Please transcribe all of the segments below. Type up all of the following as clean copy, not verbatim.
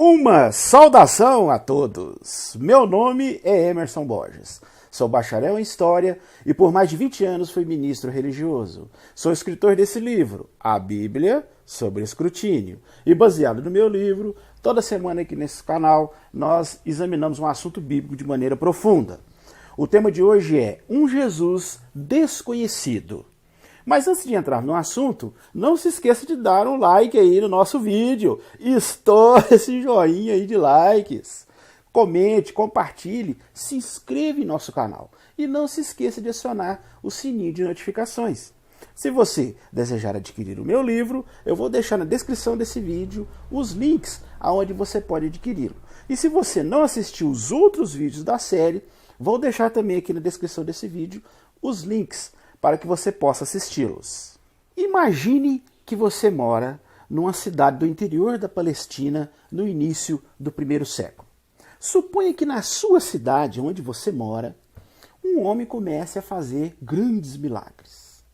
Uma saudação a todos! Meu nome é Emerson Borges. Sou bacharel em História e por mais de 20 anos fui ministro religioso. Sou escritor desse livro, A Bíblia sobre Escrutínio. E baseado no meu livro, toda semana aqui nesse canal nós examinamos um assunto bíblico de maneira profunda. O tema de hoje é um Jesus desconhecido. Mas antes de entrar no assunto, não se esqueça de dar um like aí no nosso vídeo. Estoura esse joinha aí de likes. Comente, compartilhe, se inscreva em nosso canal. E não se esqueça de acionar o sininho de notificações. Se você desejar adquirir o meu livro, eu vou deixar na descrição desse vídeo os links aonde você pode adquiri-lo. E se você não assistiu os outros vídeos da série, vou deixar também aqui na descrição desse vídeo os links para que você possa assisti-los. Imagine que você mora numa cidade do interior da Palestina no início do primeiro século. Suponha que na sua cidade, onde você mora, um homem comece a fazer grandes milagres.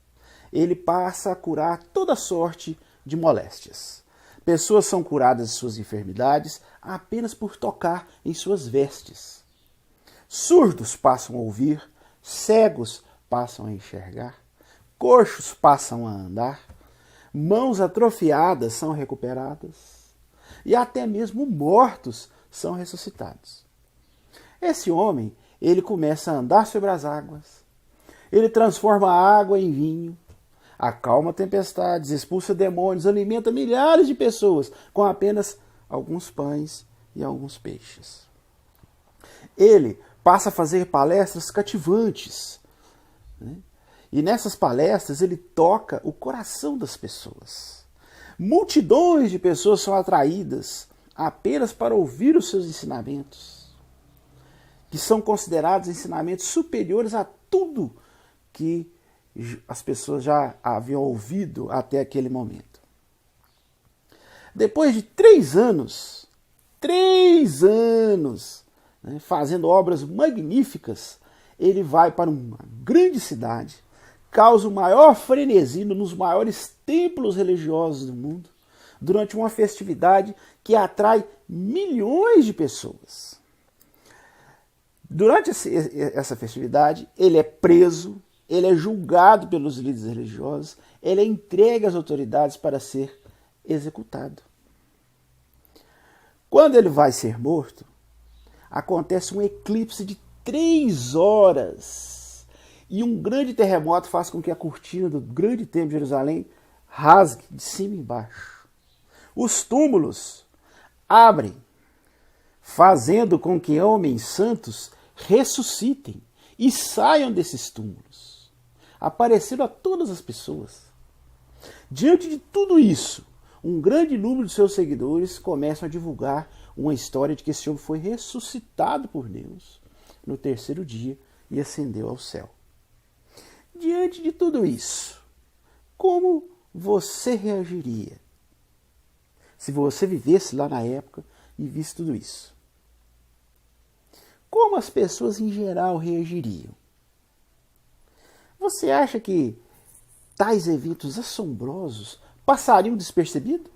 Ele passa a curar toda sorte de moléstias. Pessoas são curadas de suas enfermidades apenas por tocar em suas vestes. Surdos passam a ouvir, cegos passam a enxergar, coxos passam a andar, mãos atrofiadas são recuperadas e até mesmo mortos são ressuscitados. Esse homem, ele começa a andar sobre as águas, ele transforma a água em vinho, acalma tempestades, expulsa demônios, alimenta milhares de pessoas com apenas alguns pães e alguns peixes. Ele passa a fazer palestras cativantes, e nessas palestras ele toca o coração das pessoas. Multidões de pessoas são atraídas apenas para ouvir os seus ensinamentos, que são considerados ensinamentos superiores a tudo que as pessoas já haviam ouvido até aquele momento. Depois de 3 anos, fazendo obras magníficas, ele vai para uma grande cidade, causa o maior frenesi nos maiores templos religiosos do mundo, durante uma festividade que atrai milhões de pessoas. Durante essa festividade, ele é preso, ele é julgado pelos líderes religiosos, ele é entregue às autoridades para ser executado. Quando ele vai ser morto, acontece um eclipse de 3 horas. E um grande terremoto faz com que a cortina do grande templo de Jerusalém rasgue de cima e embaixo. Os túmulos abrem, fazendo com que homens santos ressuscitem e saiam desses túmulos, aparecendo a todas as pessoas. Diante de tudo isso, um grande número de seus seguidores começam a divulgar uma história de que esse homem foi ressuscitado por Deus no 3º dia e ascendeu ao céu. Diante de tudo isso, como você reagiria se você vivesse lá na época e visse tudo isso? Como as pessoas em geral reagiriam? Você acha que tais eventos assombrosos passariam despercebidos?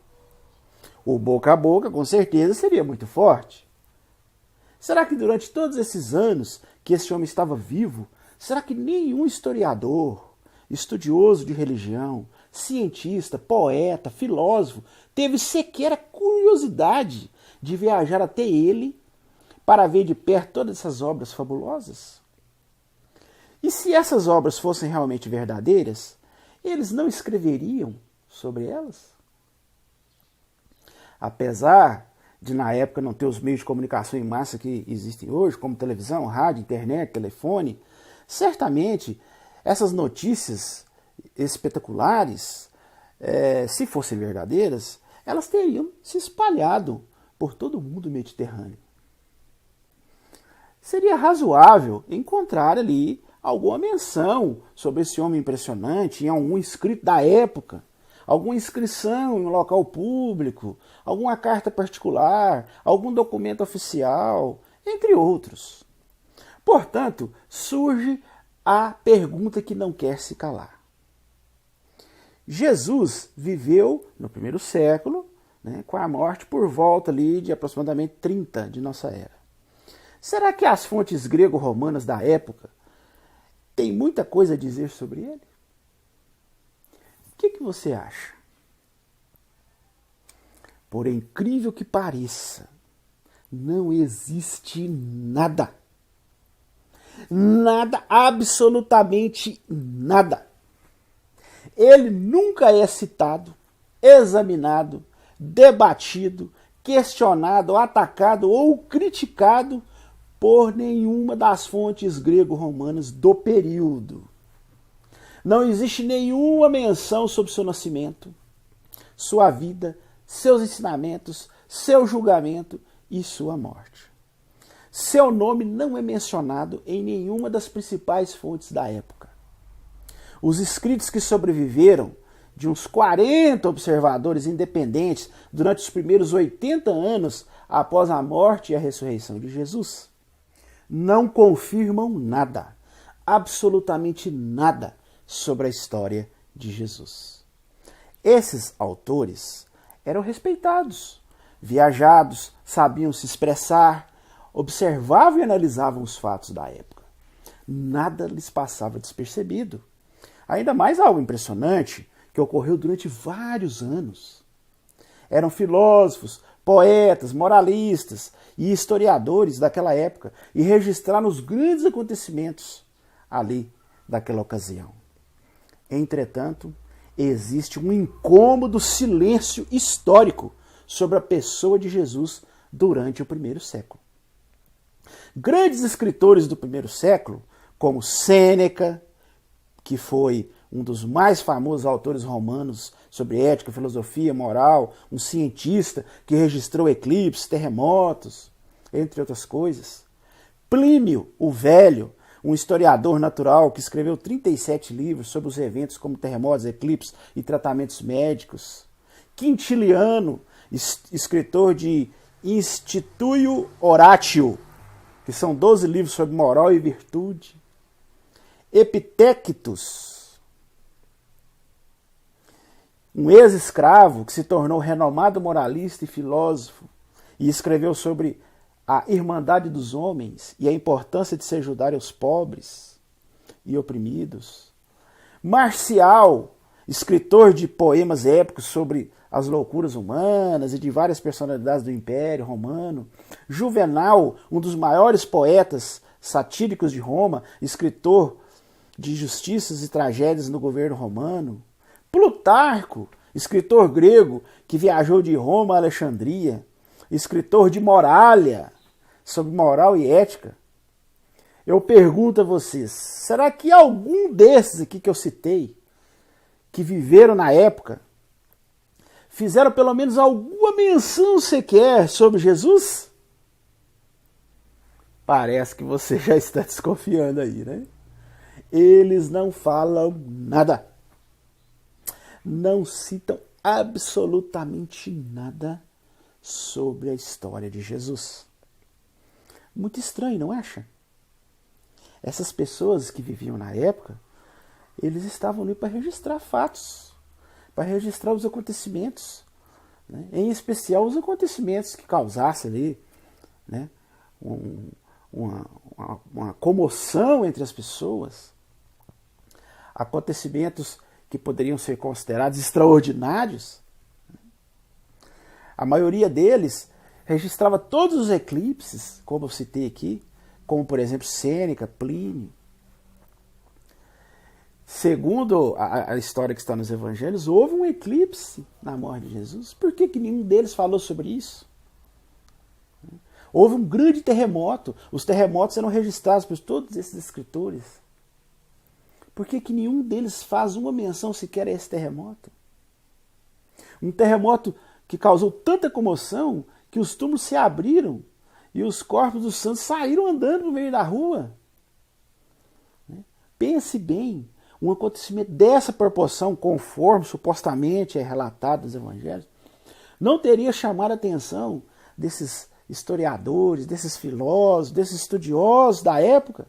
O boca a boca, com certeza, seria muito forte. Será que durante todos esses anos que esse homem estava vivo, será que nenhum historiador, estudioso de religião, cientista, poeta, filósofo, teve sequer a curiosidade de viajar até ele para ver de perto todas essas obras fabulosas? E se essas obras fossem realmente verdadeiras, eles não escreveriam sobre elas? Apesar de na época não ter os meios de comunicação em massa que existem hoje, como televisão, rádio, internet, telefone, certamente essas notícias espetaculares, se fossem verdadeiras, elas teriam se espalhado por todo o mundo mediterrâneo. Seria razoável encontrar ali alguma menção sobre esse homem impressionante em algum escrito da época, alguma inscrição em um local público, alguma carta particular, algum documento oficial, entre outros. Portanto, surge a pergunta que não quer se calar. Jesus viveu no 1º século, né, com a morte por volta ali de aproximadamente 30 de nossa era. Será que as fontes grego-romanas da época têm muita coisa a dizer sobre ele? O que você acha? Por incrível que pareça, não existe nada. Nada, absolutamente nada. Ele nunca é citado, examinado, debatido, questionado, atacado ou criticado por nenhuma das fontes grego-romanas do período. Não existe nenhuma menção sobre seu nascimento, sua vida, seus ensinamentos, seu julgamento e sua morte. Seu nome não é mencionado em nenhuma das principais fontes da época. Os escritos que sobreviveram de uns 40 observadores independentes durante os primeiros 80 anos após a morte e a ressurreição de Jesus não confirmam nada, absolutamente nada, sobre a história de Jesus. Esses autores eram respeitados, viajados, sabiam se expressar, observavam e analisavam os fatos da época. Nada lhes passava despercebido. Ainda mais algo impressionante que ocorreu durante vários anos. Eram filósofos, poetas, moralistas e historiadores daquela época e registraram os grandes acontecimentos ali daquela ocasião. Entretanto, existe um incômodo silêncio histórico sobre a pessoa de Jesus durante o primeiro século. Grandes escritores do primeiro século, como Sêneca, que foi um dos mais famosos autores romanos sobre ética, filosofia, moral, um cientista que registrou eclipses, terremotos, entre outras coisas. Plínio, o Velho, um historiador natural que escreveu 37 livros sobre os eventos como terremotos, eclipses e tratamentos médicos. Quintiliano, escritor de Institutio Oratio, que são 12 livros sobre moral e virtude. Epictetus, um ex-escravo que se tornou renomado moralista e filósofo e escreveu sobre a irmandade dos homens e a importância de se ajudar aos pobres e oprimidos. Marcial, escritor de poemas épicos sobre as loucuras humanas e de várias personalidades do Império Romano. Juvenal, um dos maiores poetas satíricos de Roma, escritor de justiças e tragédias no governo romano. Plutarco, escritor grego que viajou de Roma a Alexandria, escritor de Moralia, sobre moral e ética. Eu pergunto a vocês, será que algum desses aqui que eu citei, que viveram na época, fizeram pelo menos alguma menção sequer sobre Jesus? Parece que você já está desconfiando aí, né? Eles não falam nada. Não citam absolutamente nada sobre a história de Jesus. Muito estranho, não acha? Essas pessoas que viviam na época, eles estavam ali para registrar fatos, para registrar os acontecimentos, né? Em especial os acontecimentos que causassem ali, né, uma comoção entre as pessoas, acontecimentos que poderiam ser considerados extraordinários. A maioria deles registrava todos os eclipses, como eu citei aqui, como por exemplo Sêneca, Plínio. Segundo a história que está nos evangelhos, houve um eclipse na morte de Jesus. Por que nenhum deles falou sobre isso? Houve um grande terremoto. Os terremotos eram registrados por todos esses escritores. Por que nenhum deles faz uma menção sequer a esse terremoto? Um terremoto que causou tanta comoção que os túmulos se abriram e os corpos dos santos saíram andando no meio da rua. Pense bem, um acontecimento dessa proporção, conforme supostamente é relatado nos evangelhos, não teria chamado a atenção desses historiadores, desses filósofos, desses estudiosos da época.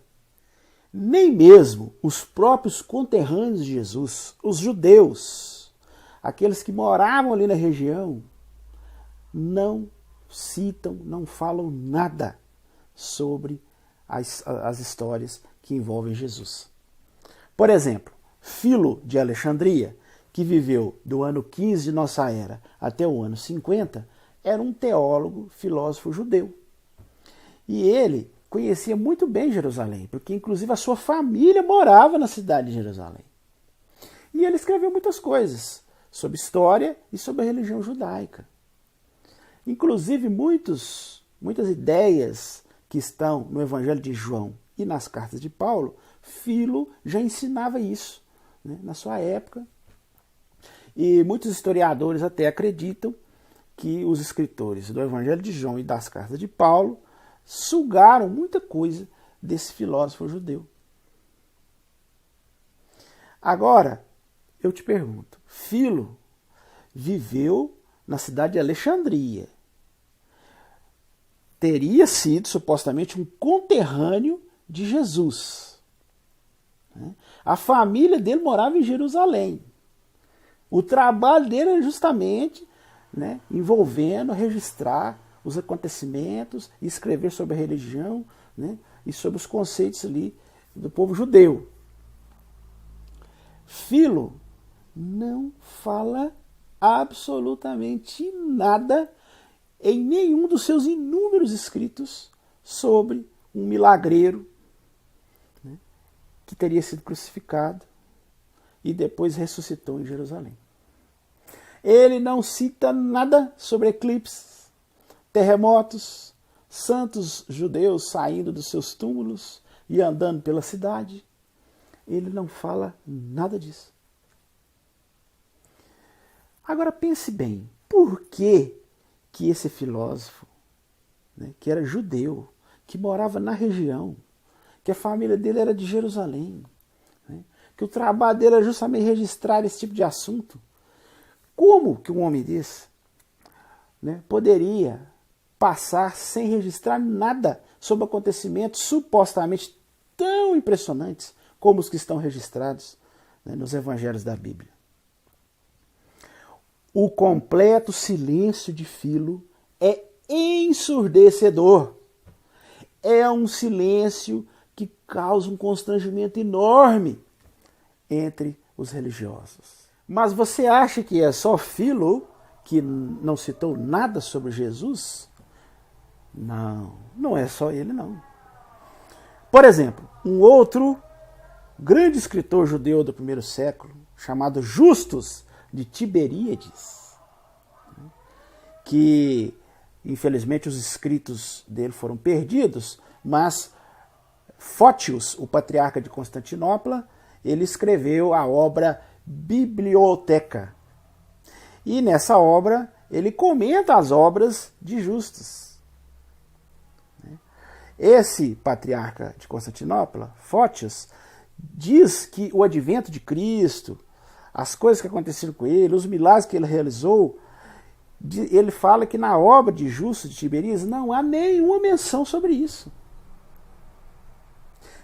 Nem mesmo os próprios conterrâneos de Jesus, os judeus, aqueles que moravam ali na região, não citam, não falam nada sobre as histórias que envolvem Jesus. Por exemplo, Filo de Alexandria, que viveu do ano 15 de nossa era até o ano 50, era um teólogo, filósofo judeu. E ele conhecia muito bem Jerusalém, porque inclusive a sua família morava na cidade de Jerusalém. E ele escreveu muitas coisas sobre história e sobre a religião judaica. Inclusive muitas ideias que estão no Evangelho de João e nas cartas de Paulo, Filo já ensinava isso, né, na sua época. E muitos historiadores até acreditam que os escritores do Evangelho de João e das cartas de Paulo sugaram muita coisa desse filósofo judeu. Agora, eu te pergunto, Filo viveu na cidade de Alexandria. Teria sido supostamente um conterrâneo de Jesus. A família dele morava em Jerusalém. O trabalho dele era justamente, né, envolvendo, registrar os acontecimentos, escrever sobre a religião, né, e sobre os conceitos ali do povo judeu. Filo não fala absolutamente nada em nenhum dos seus inúmeros escritos sobre um milagreiro, né, que teria sido crucificado e depois ressuscitou em Jerusalém. Ele não cita nada sobre eclipses, terremotos, santos judeus saindo dos seus túmulos e andando pela cidade. Ele não fala nada disso. Agora pense bem, por que esse filósofo, né, que era judeu, que morava na região, que a família dele era de Jerusalém, né, que o trabalho dele era justamente registrar esse tipo de assunto, como que um homem desse, né, poderia passar sem registrar nada sobre acontecimentos supostamente tão impressionantes como os que estão registrados, né, nos evangelhos da Bíblia? O completo silêncio de Filo é ensurdecedor. É um silêncio que causa um constrangimento enorme entre os religiosos. Mas você acha que é só Filo que não citou nada sobre Jesus? Não, não é só ele não. Por exemplo, um outro grande escritor judeu do primeiro século, chamado Justus de Tiberíades, que infelizmente os escritos dele foram perdidos, mas Fótios, o patriarca de Constantinopla, ele escreveu a obra Biblioteca. E nessa obra ele comenta as obras de Justus. Esse patriarca de Constantinopla, Fótios, diz que o advento de Cristo, as coisas que aconteceram com ele, os milagres que ele realizou, ele fala que na obra de Justus de Tiberíades não há nenhuma menção sobre isso.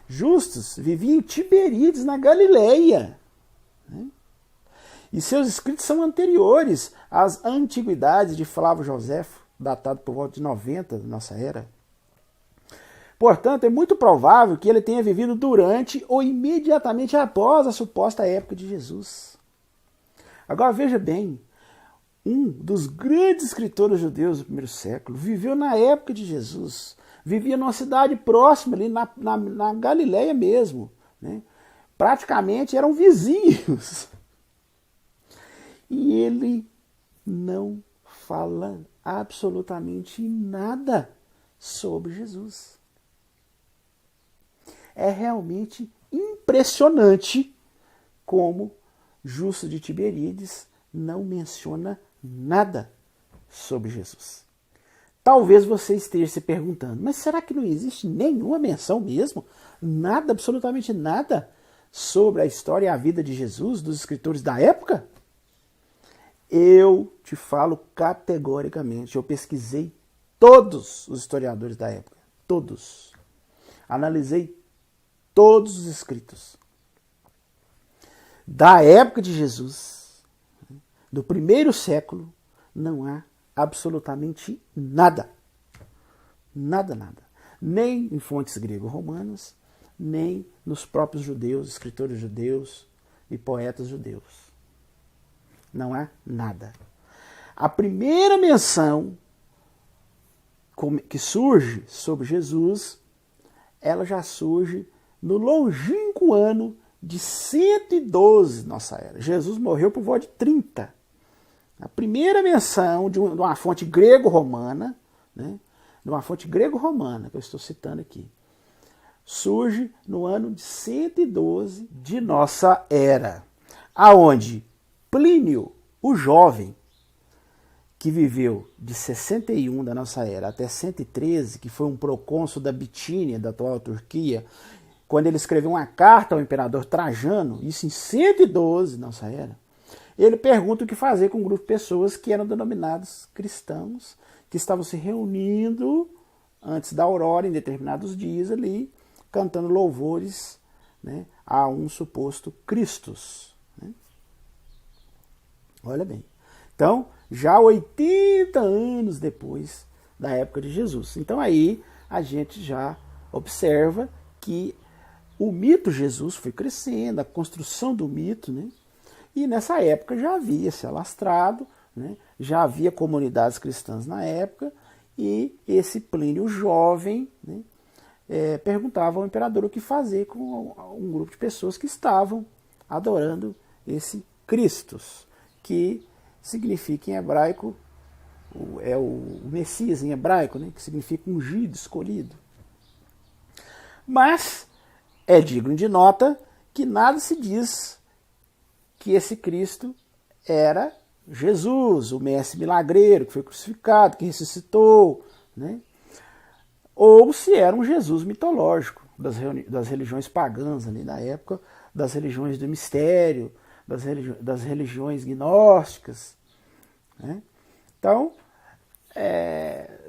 Justus vivia em Tiberíades, na Galileia, né? E seus escritos são anteriores às antiguidades de Flávio Joséfo, datado por volta de 90 da nossa era. Portanto, é muito provável que ele tenha vivido durante ou imediatamente após a suposta época de Jesus. Agora veja bem, um dos grandes escritores judeus do primeiro século viveu na época de Jesus, vivia numa cidade próxima, ali na Galileia mesmo, né? Praticamente eram vizinhos. E ele não fala absolutamente nada sobre Jesus. É realmente impressionante como Justo de Tiberíades não menciona nada sobre Jesus. Talvez você esteja se perguntando, mas será que não existe nenhuma menção mesmo? Nada, absolutamente nada, sobre a história e a vida de Jesus dos escritores da época? Eu te falo categoricamente, eu pesquisei todos os historiadores da época, todos. Analisei todos os escritos. Da época de Jesus, do primeiro século, não há absolutamente nada. Nada, nada. Nem em fontes grego-romanas, nem nos próprios judeus, escritores judeus e poetas judeus. Não há nada. A primeira menção que surge sobre Jesus, ela já surge no longínquo ano de 112 nossa era. Jesus morreu por volta de 30. A primeira menção de uma fonte grego-romana, né, de uma fonte grego-romana, que eu estou citando aqui, surge no ano de 112 de nossa era, aonde Plínio, o jovem, que viveu de 61 da nossa era até 113, que foi um procônsul da Bitínia, da atual Turquia, quando ele escreveu uma carta ao imperador Trajano, isso em 112 da nossa era, ele pergunta o que fazer com um grupo de pessoas que eram denominados cristãos, que estavam se reunindo antes da aurora, em determinados dias ali, cantando louvores, né, a um suposto Christus. Né? Olha bem. Então, já 80 anos depois da época de Jesus. Então aí a gente já observa que o mito Jesus foi crescendo, a construção do mito, né? E nessa época já havia se alastrado, né? Já havia comunidades cristãs na época, e esse Plínio jovem, né, perguntava ao imperador o que fazer com um grupo de pessoas que estavam adorando esse Christus, que significa em hebraico, é o Messias em hebraico, né, que significa ungido, escolhido. Mas é digno de nota que nada se diz que esse Cristo era Jesus, o mestre milagreiro, que foi crucificado, que ressuscitou, né? Ou se era um Jesus mitológico das religiões pagãs ali da época, das religiões do mistério, das religiões gnósticas. Né? Então,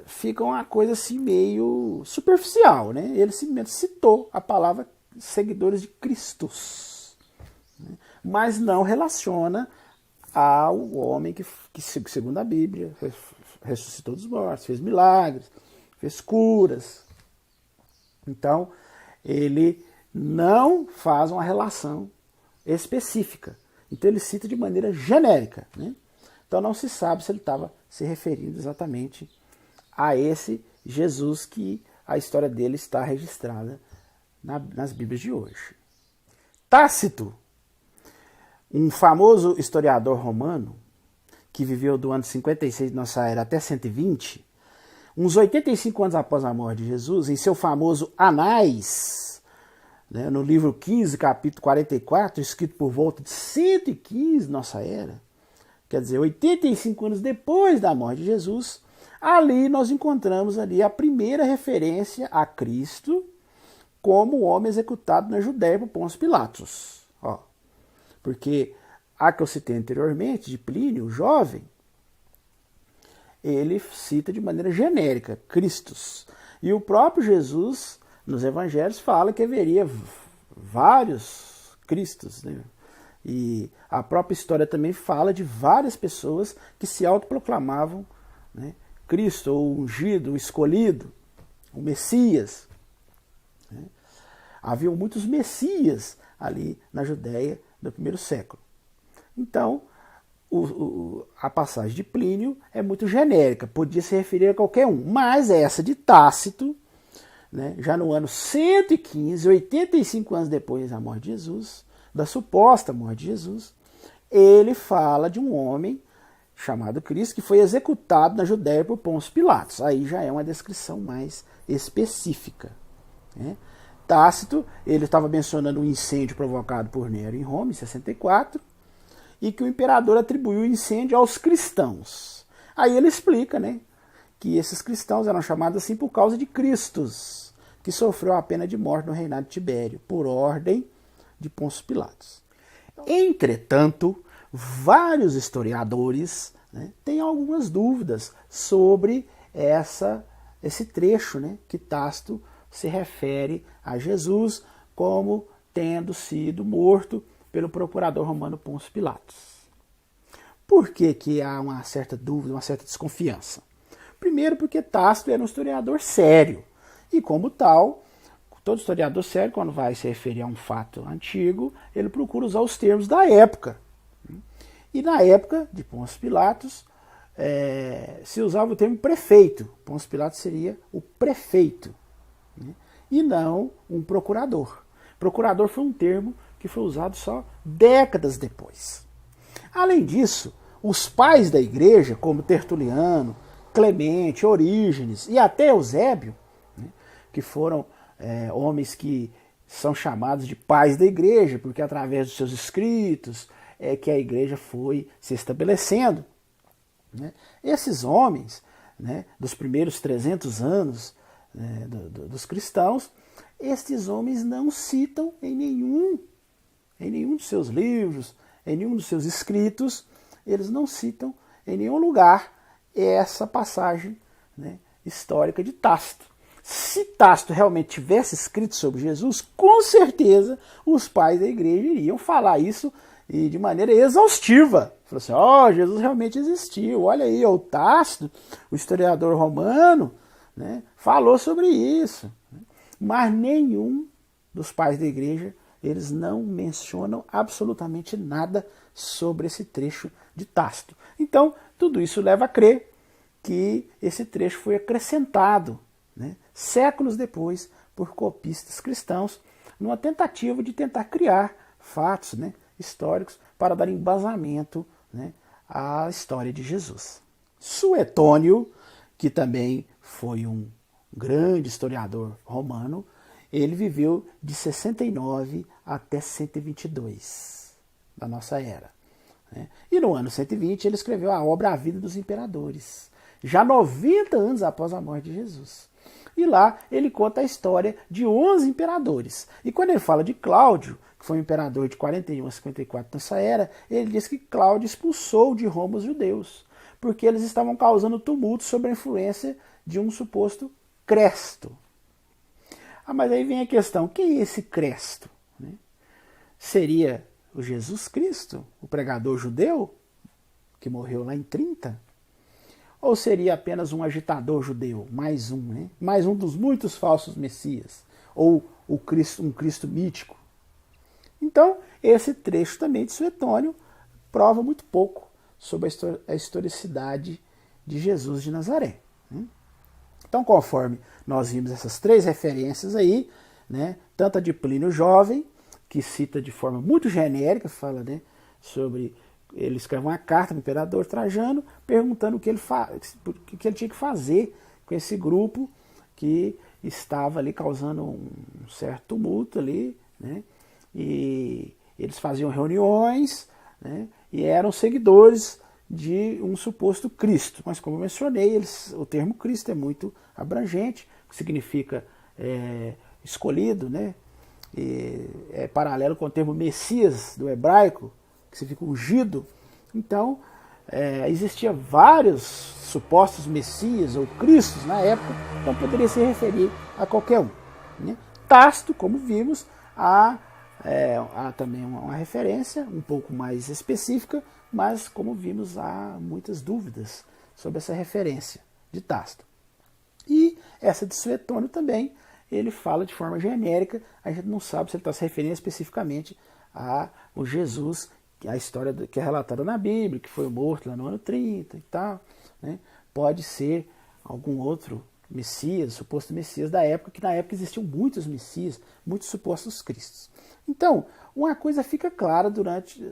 fica uma coisa assim meio superficial. Né? Ele simplesmente citou a palavra seguidores de Christus, né? Mas não relaciona ao homem que, segundo a Bíblia, ressuscitou dos mortos, fez milagres, fez curas. Então, ele não faz uma relação específica. Então, ele cita de maneira genérica. Né? Então, não se sabe se ele estava se referindo exatamente a esse Jesus que a história dele está registrada nas Bíblias de hoje. Tácito, um famoso historiador romano, que viveu do ano 56 de nossa era até 120, uns 85 anos após a morte de Jesus, em seu famoso Anais, né, no livro 15, capítulo 44, escrito por volta de 115 de nossa era, quer dizer, 85 anos depois da morte de Jesus, ali nós encontramos ali a primeira referência a Cristo como homem executado na Judéia por Pôncio Pilatos. Ó, porque a que eu citei anteriormente, de Plínio, o jovem, ele cita de maneira genérica, Christus. E o próprio Jesus, nos evangelhos, fala que haveria vários Cristos. Né? E a própria história também fala de várias pessoas que se autoproclamavam, né, Cristo, ou ungido, o escolhido, o Messias. Né? Haviam muitos Messias ali na Judéia do primeiro século. Então, a passagem de Plínio é muito genérica, podia se referir a qualquer um, mas essa de Tácito, né, já no ano 115, 85 anos depois da morte de Jesus, da suposta morte de Jesus, ele fala de um homem chamado Cristo que foi executado na Judéia por Pôncio Pilatos. Aí já é uma descrição mais específica. Né? Tácito, ele estava mencionando um incêndio provocado por Nero em Roma, em 64, e que o imperador atribuiu o incêndio aos cristãos. Aí ele explica, né, que esses cristãos eram chamados assim por causa de Christus, que sofreu a pena de morte no reinado de Tibério, por ordem de Pôncio Pilatos. Entretanto, vários historiadores, né, têm algumas dúvidas sobre esse trecho, né, que Tácito se refere a Jesus como tendo sido morto pelo procurador romano Pôncio Pilatos. Por que que há uma certa dúvida, uma certa desconfiança? Primeiro porque Tácito era um historiador sério, e como tal, todo historiador sério, quando vai se referir a um fato antigo, ele procura usar os termos da época. E na época de Pôncio Pilatos, se usava o termo prefeito. Pôncio Pilatos seria o prefeito, né? E não um procurador. Procurador foi um termo que foi usado só décadas depois. Além disso, os pais da igreja, como Tertuliano, Clemente, Orígenes e até Eusébio, né, que foram homens que são chamados de pais da igreja, porque através dos seus escritos é que a igreja foi se estabelecendo. Né? Esses homens, né, dos primeiros 300 anos dos cristãos, estes homens não citam em nenhum dos seus livros, em nenhum dos seus escritos, eles não citam em nenhum lugar essa passagem, né, histórica de Tácito. Se Tácito realmente tivesse escrito sobre Jesus, com certeza os pais da igreja iriam falar isso e de maneira exaustiva. Falou assim, ó, Jesus realmente existiu, olha aí, o Tácito, o historiador romano, né, falou sobre isso. Mas nenhum dos pais da igreja, eles não mencionam absolutamente nada sobre esse trecho de Tácito. Então, tudo isso leva a crer que esse trecho foi acrescentado, né, séculos depois, por copistas cristãos, numa tentativa de tentar criar fatos, né, históricos para dar embasamento, né, à história de Jesus. Suetônio, que também foi um grande historiador romano, ele viveu de 69 até 122 da nossa era. Né? E no ano 120 ele escreveu a obra A Vida dos Imperadores, já 90 anos após a morte de Jesus. E lá ele conta a história de 11 imperadores. E quando ele fala de Cláudio, que foi um imperador de 41 a 54 nessa era, ele diz que Cláudio expulsou de Roma os judeus, porque eles estavam causando tumulto sob a influência de um suposto Cresto. Mas aí vem a questão, quem é esse Cresto? Né? Seria o Jesus Cristo, o pregador judeu, que morreu lá em 30? Ou seria apenas um agitador judeu, mais um, né? Mais um dos muitos falsos messias, ou um Cristo mítico? Então, esse trecho também de Suetônio prova muito pouco sobre a historicidade de Jesus de Nazaré. Né? Então, conforme nós vimos essas três referências aí, né, tanto a de Plínio Jovem, que cita de forma muito genérica, fala, né, sobre... Ele escreve uma carta para o imperador Trajano perguntando o que ele tinha que fazer com esse grupo que estava ali causando um certo tumulto ali, né? E eles faziam reuniões, né? E eram seguidores de um suposto Cristo. Mas como eu mencionei, o termo Cristo é muito abrangente, que significa escolhido, né? E é paralelo com o termo Messias do hebraico, que significa ungido. Então, existia vários supostos Messias ou Cristos na época, então poderia se referir a qualquer um. Né? Tácito, como vimos, há também uma referência um pouco mais específica, mas como vimos, há muitas dúvidas sobre essa referência de Tácito. E essa de Suetônio também, ele fala de forma genérica, a gente não sabe se ele está se referindo especificamente ao Jesus, a história que é relatada na Bíblia, que foi morto lá no ano 30 e tal. Né? Pode ser algum outro Messias, suposto Messias da época, que na época existiam muitos Messias, muitos supostos Cristos. Então, uma coisa fica clara durante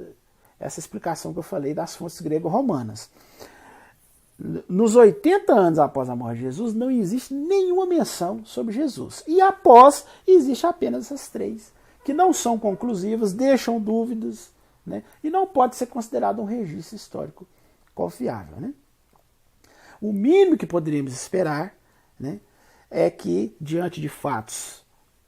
essa explicação que eu falei das fontes grego-romanas. Nos 80 anos após a morte de Jesus, não existe nenhuma menção sobre Jesus. E após, existe apenas essas três, que não são conclusivas, deixam dúvidas, né? E não pode ser considerado um registro histórico confiável. Né? O mínimo que poderíamos esperar, né, é que, diante de fatos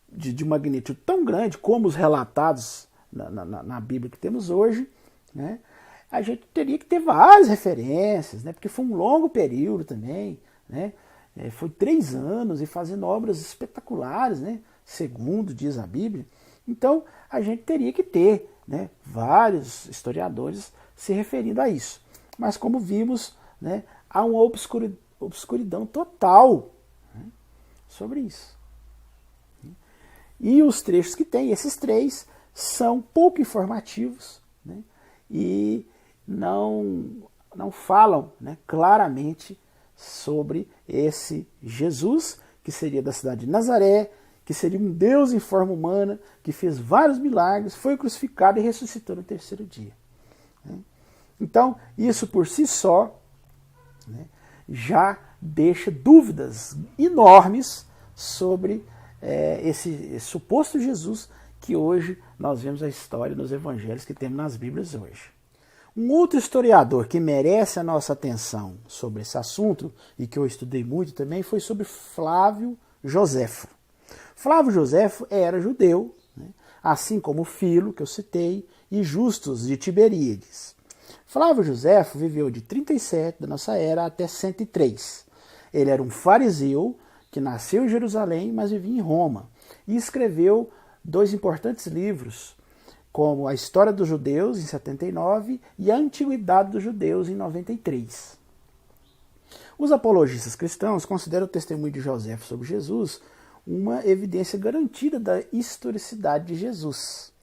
de magnitude tão grande como os relatados na Bíblia que temos hoje, né, a gente teria que ter várias referências, né, porque foi um longo período também, né, foi 3 anos e fazendo obras espetaculares, né, segundo diz a Bíblia. Então, a gente teria que ter, né, vários historiadores se referindo a isso. Mas como vimos, né, há uma obscuridão total, né, sobre isso. E os trechos que tem, esses 3, são pouco informativos, né, e não falam, né, claramente sobre esse Jesus, que seria da cidade de Nazaré, que seria um Deus em forma humana, que fez vários milagres, foi crucificado e ressuscitou no 3º dia. Então, isso por si só, né, já deixa dúvidas enormes sobre esse suposto Jesus que hoje nós vemos a história nos evangelhos que temos nas Bíblias hoje. Um outro historiador que merece a nossa atenção sobre esse assunto, e que eu estudei muito também, foi sobre Flávio Joséfo. Flávio Joséfo era judeu, né, assim como Filo, que eu citei, e Justus de Tiberíades. Flávio Joséfo viveu de 37 da nossa era até 103. Ele era um fariseu que nasceu em Jerusalém, mas vivia em Roma, e escreveu 2 importantes livros, como a História dos Judeus, em 79, e a Antiguidade dos Judeus, em 93. Os apologistas cristãos consideram o testemunho de Joséfo sobre Jesus uma evidência garantida da historicidade de Jesus.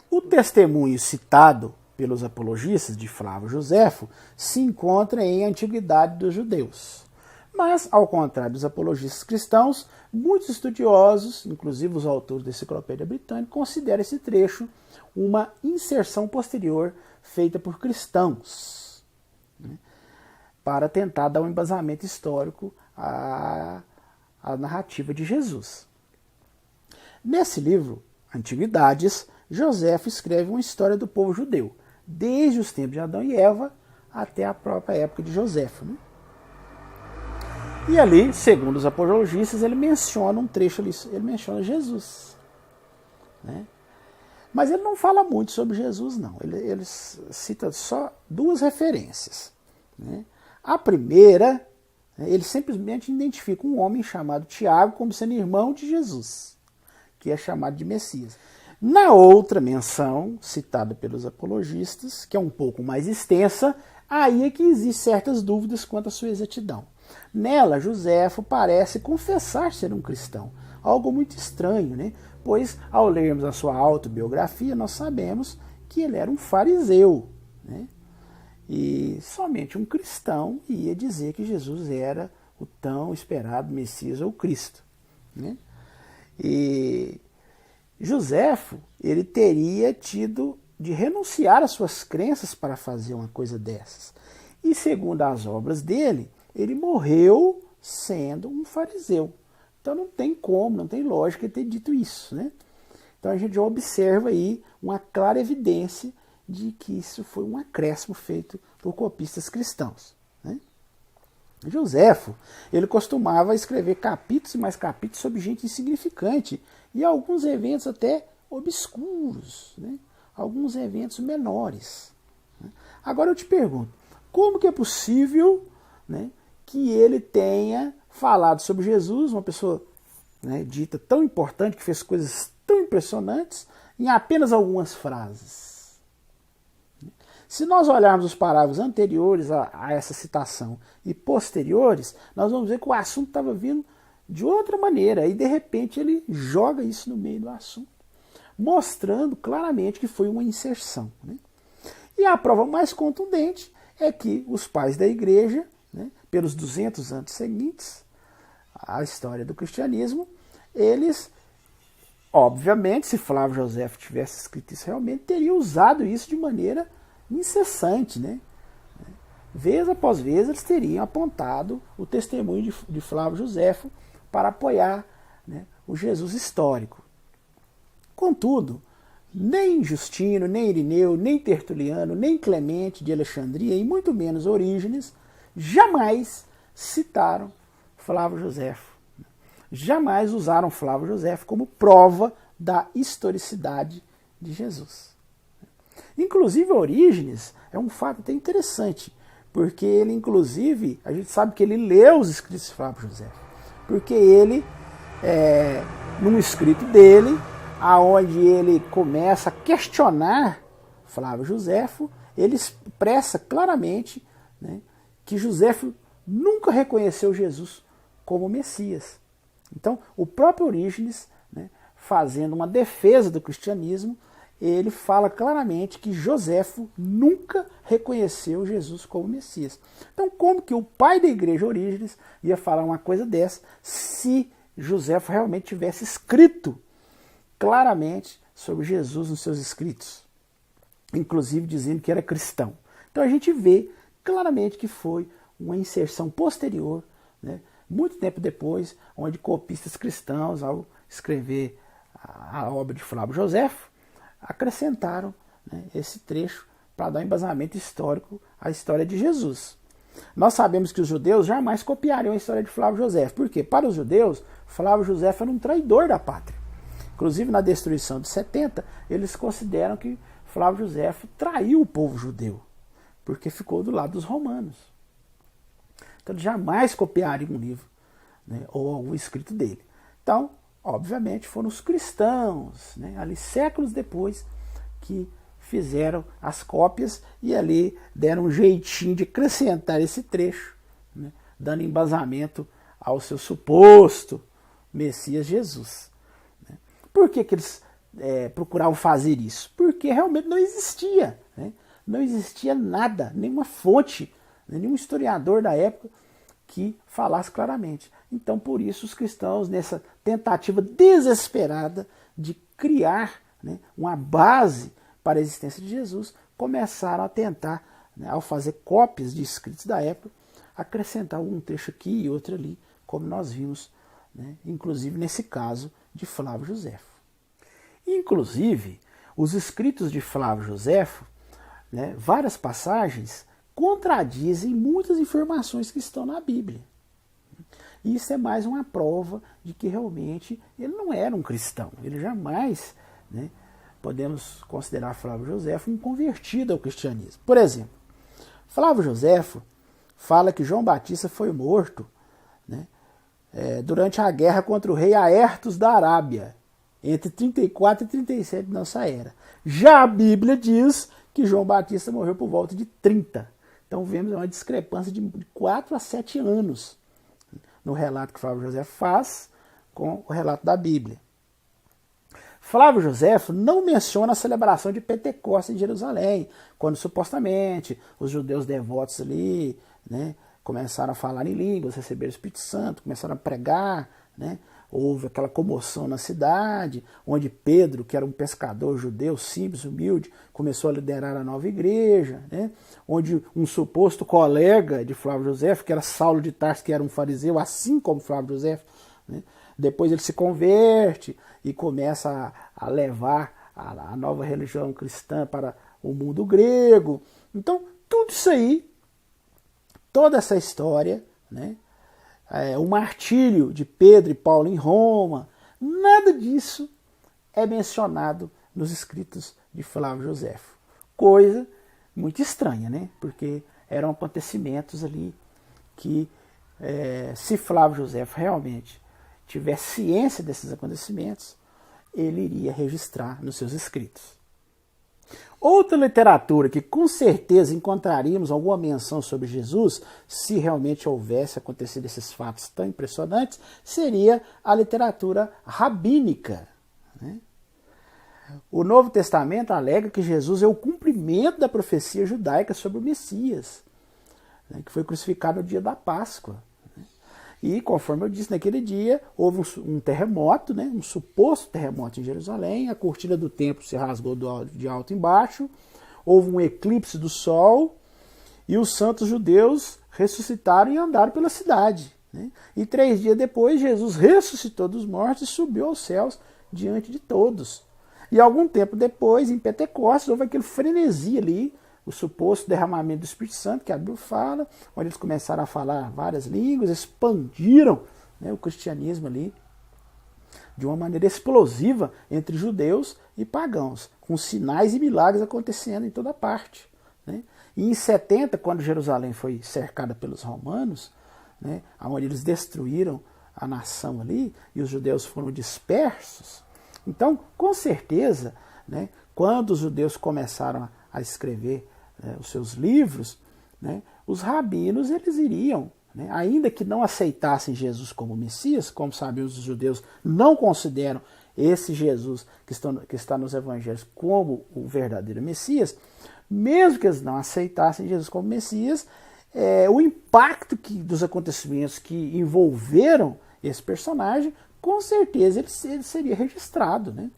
O testemunho citado pelos apologistas de Flávio Joséfo se encontra em Antiguidade dos Judeus. Mas, ao contrário dos apologistas cristãos, muitos estudiosos, inclusive os autores da Enciclopédia Britânica, consideram esse trecho uma inserção posterior feita por cristãos, né, para tentar dar um embasamento histórico à narrativa de Jesus. Nesse livro, Antiguidades, Joséfo escreve uma história do povo judeu, desde os tempos de Adão e Eva até a própria época de Joséfo, né? E ali, segundo os apologistas, ele menciona um trecho ali, ele menciona Jesus, né? Mas ele não fala muito sobre Jesus, não. Ele cita só 2 referências, né? A primeira, ele simplesmente identifica um homem chamado Tiago como sendo irmão de Jesus, que é chamado de Messias. Na outra menção, citada pelos apologistas, que é um pouco mais extensa, aí é que existem certas dúvidas quanto à sua exatidão. Nela, Joséfo parece confessar ser um cristão, algo muito estranho, né? Pois, ao lermos a sua autobiografia, nós sabemos que ele era um fariseu, né? E somente um cristão ia dizer que Jesus era o tão esperado Messias ou Cristo, né? E Joséfo, ele teria tido de renunciar às suas crenças para fazer uma coisa dessas. E segundo as obras dele, ele morreu sendo um fariseu. Então não tem como, não tem lógica ele ter dito isso, né? Então a gente já observa aí uma clara evidência de que isso foi um acréscimo feito por copistas cristãos, né? Joséfo, ele costumava escrever capítulos e mais capítulos sobre gente insignificante e alguns eventos até obscuros, né? Alguns eventos menores, né? Agora eu te pergunto, como que é possível, né, que ele tenha falado sobre Jesus, uma pessoa, né, dita tão importante, que fez coisas tão impressionantes, em apenas algumas frases? Se nós olharmos os parágrafos anteriores a essa citação e posteriores, nós vamos ver que o assunto estava vindo de outra maneira, e de repente ele joga isso no meio do assunto, mostrando claramente que foi uma inserção, né? E a prova mais contundente é que os pais da igreja, né, pelos 200 anos seguintes à história do cristianismo, eles, obviamente, se Flávio Joséfo tivesse escrito isso realmente, teriam usado isso de maneira incessante, né? Vez após vez eles teriam apontado o testemunho de Flávio Joséfo para apoiar, né, o Jesus histórico. Contudo, nem Justino, nem Irineu, nem Tertuliano, nem Clemente de Alexandria, e muito menos Orígenes, jamais citaram Flávio Joséfo. Jamais usaram Flávio Joséfo como prova da historicidade de Jesus. Inclusive, Orígenes é um fato até interessante, porque ele, inclusive, a gente sabe que ele leu os escritos de Flávio Joséfo, porque ele, num escrito dele, aonde ele começa a questionar Flávio Joséfo, ele expressa claramente né, que Joséfo nunca reconheceu Jesus como Messias. Então, o próprio Orígenes, né, fazendo uma defesa do cristianismo, ele fala claramente que Joséfo nunca reconheceu Jesus como Messias. Então, como que o pai da igreja Orígenes ia falar uma coisa dessa se Joséfo realmente tivesse escrito claramente sobre Jesus nos seus escritos, inclusive dizendo que era cristão? Então a gente vê claramente que foi uma inserção posterior, né, muito tempo depois, onde copistas cristãos, ao escrever a obra de Flávio Joséfo, acrescentaram, né, esse trecho para dar um embasamento histórico à história de Jesus. Nós sabemos que os judeus jamais copiariam a história de Flávio Joséfo, porque para os judeus, Flávio Joséfo era um traidor da pátria. Inclusive na destruição de 70, eles consideram que Flávio Joséfo traiu o povo judeu, porque ficou do lado dos romanos. Então eles jamais copiariam um livro, né, ou algum escrito dele. Então, obviamente, foram os cristãos, né, ali séculos depois, que fizeram as cópias e ali deram um jeitinho de acrescentar esse trecho, né, dando embasamento ao seu suposto Messias Jesus. Né. Por que eles procuravam fazer isso? Porque realmente não existia, né, não existia nada, nenhuma fonte, nenhum historiador da época que falasse claramente. Então, por isso, os cristãos, nessa tentativa desesperada de criar, né, uma base para a existência de Jesus, começaram a tentar, né, ao fazer cópias de escritos da época, acrescentar um trecho aqui e outro ali, como nós vimos, né, inclusive nesse caso de Flávio Joséfo. Inclusive, os escritos de Flávio Joséfo, né, várias passagens, contradizem muitas informações que estão na Bíblia. E isso é mais uma prova de que realmente ele não era um cristão. Ele jamais, né, podemos considerar Flávio Joséfo um convertido ao cristianismo. Por exemplo, Flávio Joséfo fala que João Batista foi morto, né, durante a guerra contra o rei Aertos da Arábia, entre 34 e 37 de nossa era. Já a Bíblia diz que João Batista morreu por volta de 30. Então vemos uma discrepância de 4 a 7 anos no relato que Flávio Joséfo faz com o relato da Bíblia. Flávio Joséfo não menciona a celebração de Pentecostes em Jerusalém, quando supostamente os judeus devotos ali, né, começaram a falar em línguas, receberam o Espírito Santo, começaram a pregar, né, houve aquela comoção na cidade, onde Pedro, que era um pescador judeu simples, humilde, começou a liderar a nova igreja, né? Onde um suposto colega de Flávio Joséfo, que era Saulo de Tarso, que era um fariseu, assim como Flávio Joséfo, né? Depois ele se converte e começa a levar a nova religião cristã para o mundo grego. Então, tudo isso aí, toda essa história, né? O martírio de Pedro e Paulo em Roma, nada disso é mencionado nos escritos de Flávio Joséfo. Coisa muito estranha, né? Porque eram acontecimentos ali que, se Flávio Joséfo realmente tivesse ciência desses acontecimentos, ele iria registrar nos seus escritos. Outra literatura que com certeza encontraríamos alguma menção sobre Jesus, se realmente houvesse acontecido esses fatos tão impressionantes, seria a literatura rabínica, né? O Novo Testamento alega que Jesus é o cumprimento da profecia judaica sobre o Messias, né, que foi crucificado no dia da Páscoa. E, conforme eu disse, naquele dia houve um terremoto, né, um suposto terremoto em Jerusalém, a cortina do templo se rasgou de alto embaixo, houve um eclipse do sol e os santos judeus ressuscitaram e andaram pela cidade. Né? E 3 dias depois, Jesus ressuscitou dos mortos e subiu aos céus diante de todos. E algum tempo depois, em Pentecostes, houve aquele frenesi ali, o suposto derramamento do Espírito Santo, que a Bíblia fala, onde eles começaram a falar várias línguas, expandiram, né, o cristianismo ali de uma maneira explosiva entre judeus e pagãos, com sinais e milagres acontecendo em toda parte. Né? E em 70, quando Jerusalém foi cercada pelos romanos, né, onde eles destruíram a nação ali, e os judeus foram dispersos, então, com certeza, né, quando os judeus começaram a escrever os seus livros, né, os rabinos eles iriam, né, ainda que não aceitassem Jesus como Messias, como sabemos os judeus não consideram esse Jesus que está nos evangelhos como o verdadeiro Messias, mesmo que eles não aceitassem Jesus como Messias, o impacto dos acontecimentos que envolveram esse personagem, com certeza ele seria registrado, né,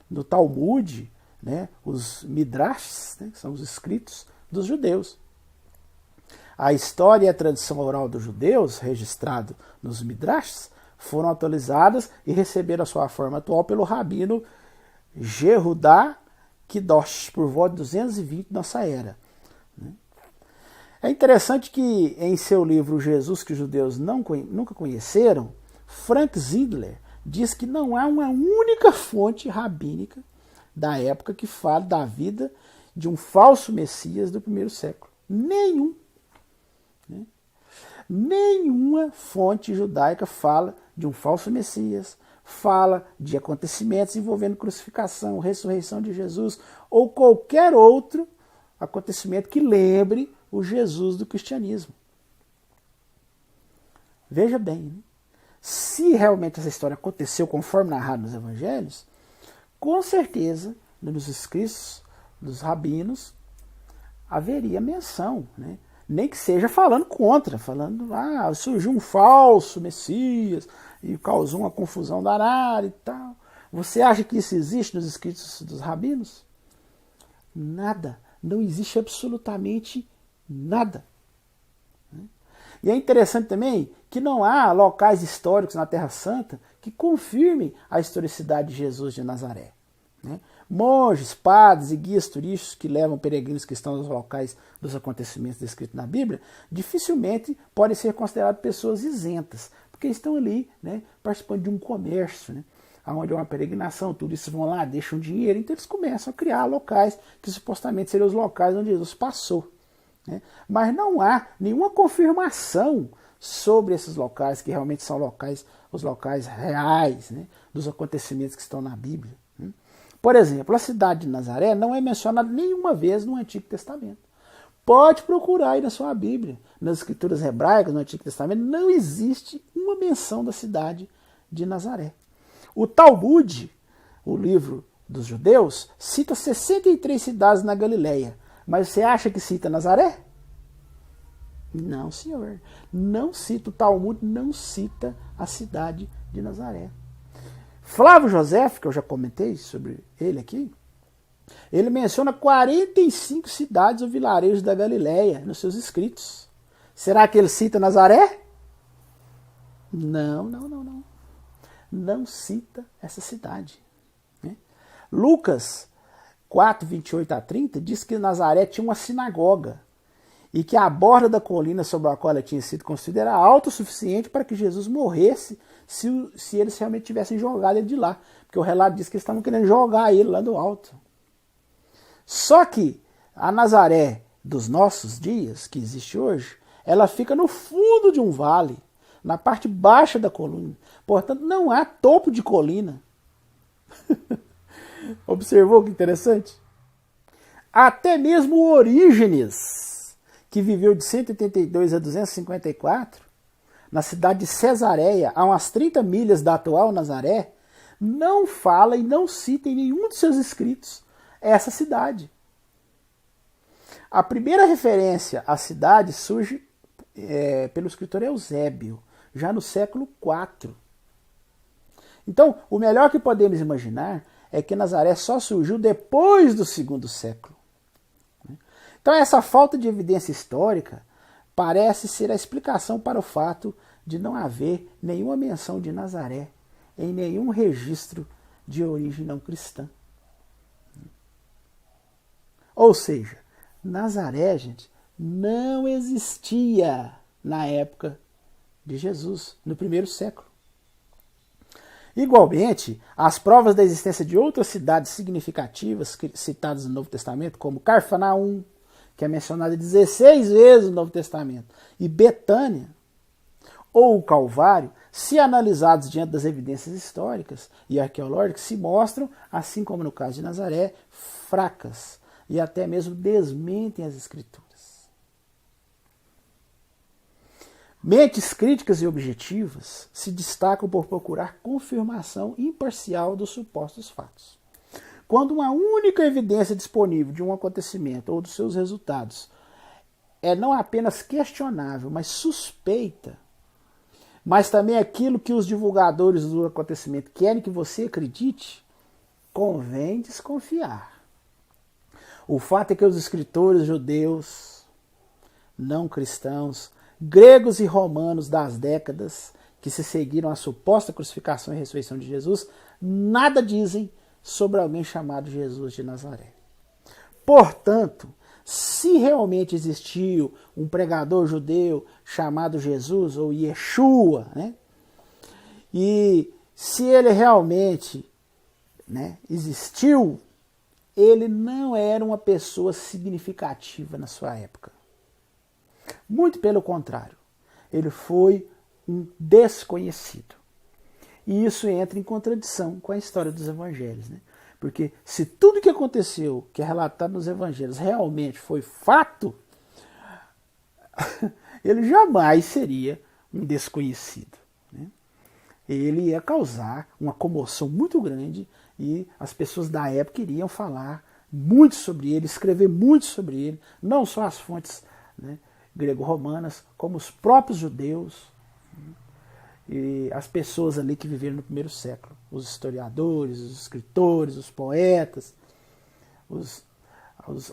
no Talmud, né, os Midrashs, né, que são os escritos dos judeus. A história e a tradição oral dos judeus, registrado nos Midrashs, foram atualizadas e receberam a sua forma atual pelo rabino Yehudá Kidosh, por volta de 220 da nossa era. É interessante que em seu livro Jesus que os judeus nunca conheceram, Frank Zindler diz que não há uma única fonte rabínica da época que fale da vida de um falso Messias do primeiro século. Nenhum. Né? Nenhuma fonte judaica fala de um falso Messias, fala de acontecimentos envolvendo crucificação, ressurreição de Jesus ou qualquer outro acontecimento que lembre o Jesus do cristianismo. Veja bem, né? Se realmente essa história aconteceu conforme narrado nos evangelhos, com certeza, nos escritos dos rabinos, haveria menção, né? Nem que seja falando contra, falando, surgiu um falso Messias e causou uma confusão danada e tal. Você acha que isso existe nos escritos dos rabinos? Nada. Não existe absolutamente nada. E é interessante também que não há locais históricos na Terra Santa que confirmem a historicidade de Jesus de Nazaré. Né? Monges, padres e guias turísticos que levam peregrinos cristãos aos locais dos acontecimentos descritos na Bíblia dificilmente podem ser considerados pessoas isentas, porque estão ali, né, participando de um comércio, né, onde é uma peregrinação, turistas vão lá, deixam dinheiro, então eles começam a criar locais que supostamente seriam os locais onde Jesus passou. Né? Mas não há nenhuma confirmação sobre esses locais, que realmente são os locais reais, né, dos acontecimentos que estão na Bíblia. Né? Por exemplo, a cidade de Nazaré não é mencionada nenhuma vez no Antigo Testamento. Pode procurar aí na sua Bíblia, nas escrituras hebraicas, no Antigo Testamento, não existe uma menção da cidade de Nazaré. O Talmud, o livro dos judeus, cita 63 cidades na Galileia. Mas você acha que cita Nazaré? Não, senhor. Não cita. O Talmud não cita a cidade de Nazaré. Flávio José, que eu já comentei sobre ele aqui, ele menciona 45 cidades ou vilarejos da Galileia nos seus escritos. Será que ele cita Nazaré? Não. Não cita essa cidade. Né? Lucas 4, 28 a 30 diz que Nazaré tinha uma sinagoga e que a borda da colina sobre a qual ela tinha sido construída era alta o suficiente para que Jesus morresse se eles realmente tivessem jogado ele de lá. Porque o relato diz que eles estavam querendo jogar ele lá do alto. Só que a Nazaré dos nossos dias, que existe hoje, ela fica no fundo de um vale, na parte baixa da colina. Portanto, não há topo de colina. Observou que interessante? Até mesmo Orígenes, que viveu de 182 a 254, na cidade de Cesareia, a umas 30 milhas da atual Nazaré, não fala e não cita em nenhum dos seus escritos essa cidade. A primeira referência à cidade surge pelo escritor Eusébio, já no século IV. Então, o melhor que podemos imaginar é que Nazaré só surgiu depois do segundo século. Então, essa falta de evidência histórica parece ser a explicação para o fato de não haver nenhuma menção de Nazaré em nenhum registro de origem não cristã. Ou seja, Nazaré, gente, não existia na época de Jesus, no primeiro século. Igualmente, as provas da existência de outras cidades significativas citadas no Novo Testamento, como Carfanaum, que é mencionada 16 vezes no Novo Testamento, e Betânia, ou o Calvário, se analisados diante das evidências históricas e arqueológicas, se mostram, assim como no caso de Nazaré, fracas e até mesmo desmentem as Escrituras. Mentes críticas e objetivas se destacam por procurar confirmação imparcial dos supostos fatos. Quando uma única evidência disponível de um acontecimento ou dos seus resultados é não apenas questionável, mas suspeita, mas também aquilo que os divulgadores do acontecimento querem que você acredite, convém desconfiar. O fato é que os escritores judeus, não cristãos, gregos e romanos das décadas que se seguiram à suposta crucificação e ressurreição de Jesus, nada dizem sobre alguém chamado Jesus de Nazaré. Portanto, se realmente existiu um pregador judeu chamado Jesus ou Yeshua, né, e se ele realmente, né, existiu, ele não era uma pessoa significativa na sua época. Muito pelo contrário, ele foi um desconhecido. E isso entra em contradição com a história dos evangelhos, né? Porque se tudo que aconteceu, que é relatado nos evangelhos, realmente foi fato, ele jamais seria um desconhecido, né? Ele ia causar uma comoção muito grande e as pessoas da época iriam falar muito sobre ele, escrever muito sobre ele, não só as fontes, né, grego-romanas, como os próprios judeus, né, e as pessoas ali que viveram no primeiro século, os historiadores, os escritores, os poetas,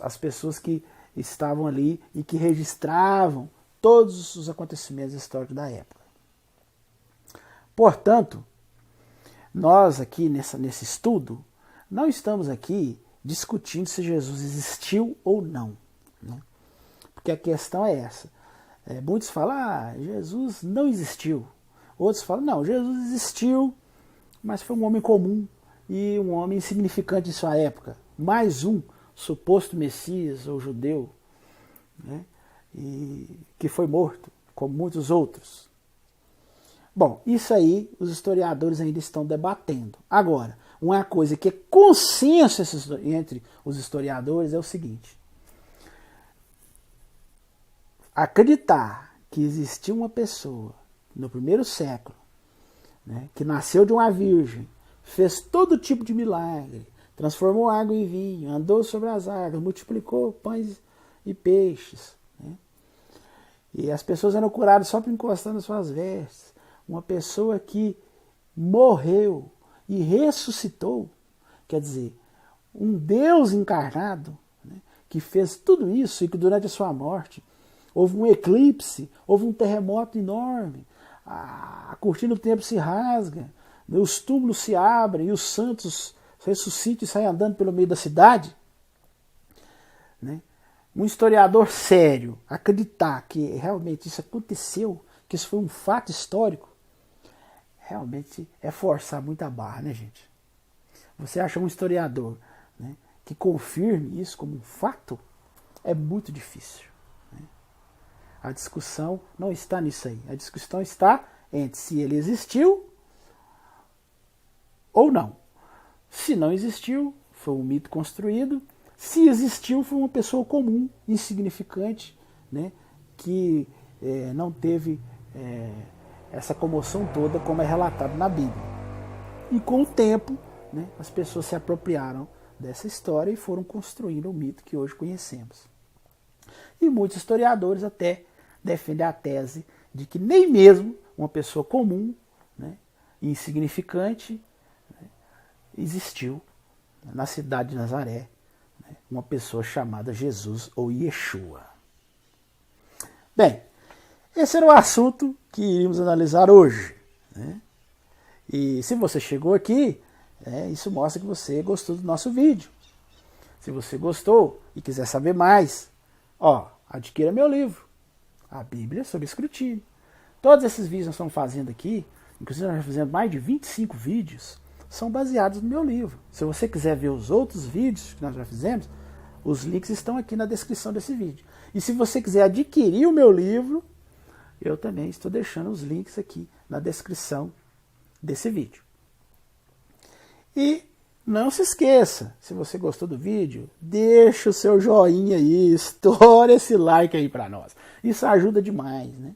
as pessoas que estavam ali e que registravam todos os acontecimentos históricos da época. Portanto, nós aqui nesse estudo, não estamos aqui discutindo se Jesus existiu ou não, né? Porque a questão é essa. Muitos falam, Jesus não existiu. Outros falam, não, Jesus existiu, mas foi um homem comum e um homem insignificante em sua época. Mais um suposto Messias ou judeu, né, e que foi morto, como muitos outros. Bom, isso aí os historiadores ainda estão debatendo. Agora, uma coisa que é consenso entre os historiadores é o seguinte: acreditar que existiu uma pessoa no primeiro século, né, que nasceu de uma virgem, fez todo tipo de milagre, transformou água em vinho, andou sobre as águas, multiplicou pães e peixes, né, e as pessoas eram curadas só por encostar nas suas vestes. Uma pessoa que morreu e ressuscitou, quer dizer, um Deus encarnado, né, que fez tudo isso e que durante a sua morte houve um eclipse, houve um terremoto enorme, a cortina do templo se rasga, os túmulos se abrem e os santos ressuscitam e saem andando pelo meio da cidade, né? Um historiador sério acreditar que realmente isso aconteceu, que isso foi um fato histórico, realmente é forçar muita barra, né, gente? Você acha um historiador, né, que confirme isso como um fato? É muito difícil. A discussão não está nisso aí. A discussão está entre se ele existiu ou não. Se não existiu, foi um mito construído. Se existiu, foi uma pessoa comum, insignificante, né, que não teve essa comoção toda como é relatado na Bíblia. E com o tempo, né, as pessoas se apropriaram dessa história e foram construindo o mito que hoje conhecemos. E muitos historiadores até defendem a tese de que nem mesmo uma pessoa comum, né, insignificante, né, existiu na cidade de Nazaré, né, uma pessoa chamada Jesus ou Yeshua. Bem, esse era o assunto que iríamos analisar hoje, né? E se você chegou aqui, isso mostra que você gostou do nosso vídeo. Se você gostou e quiser saber mais, adquira meu livro, A Bíblia sob Escrutínio. Todos esses vídeos que nós estamos fazendo aqui, inclusive nós já fizemos mais de 25 vídeos, são baseados no meu livro. Se você quiser ver os outros vídeos que nós já fizemos, os links estão aqui na descrição desse vídeo. E se você quiser adquirir o meu livro, eu também estou deixando os links aqui na descrição desse vídeo. E não se esqueça, se você gostou do vídeo, deixa o seu joinha aí, estoura esse like aí para nós. Isso ajuda demais, né?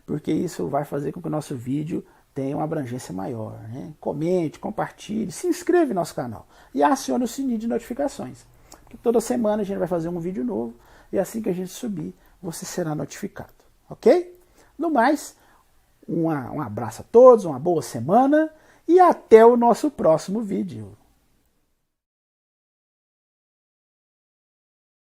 porque isso vai fazer com que o nosso vídeo tenha uma abrangência maior, né? Comente, compartilhe, se inscreva no nosso canal e acione o sininho de notificações. Porque toda semana a gente vai fazer um vídeo novo e assim que a gente subir, você será notificado, ok? No mais, um abraço a todos, uma boa semana e até o nosso próximo vídeo.